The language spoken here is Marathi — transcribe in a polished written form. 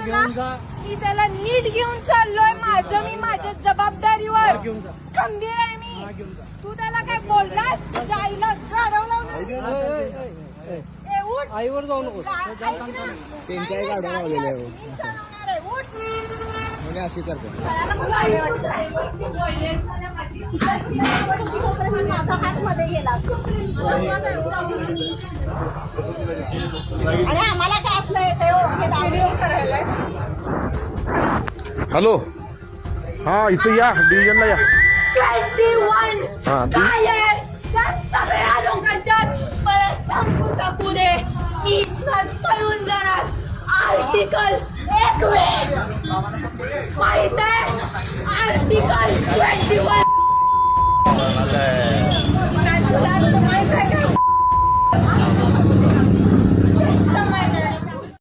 मी त्याला नीट घेऊन चाललोय. माझं मी माझ्या जबाबदारीवर खंबीर आहे मी. तू त्याला काय बोललास? तुझ्या आईला गाडव लावलं. आईवर जाऊ नको. त्यांच्याही गाड्या लावलेल्या आहे. म्हणजे अशी करते. आणि आम्हाला काय असलं येते करायला. हॅलो, हा इथं या, डिव्हिजनला या. 21 हा, काय आहे त्या सगळ्या लोकांच्यात परत सांगू टाकू दे. इज्जत पळून जाणार. आर्टिकल 21 माहित आहे? आर्टिकल 21 काय तुला माहित आहे का?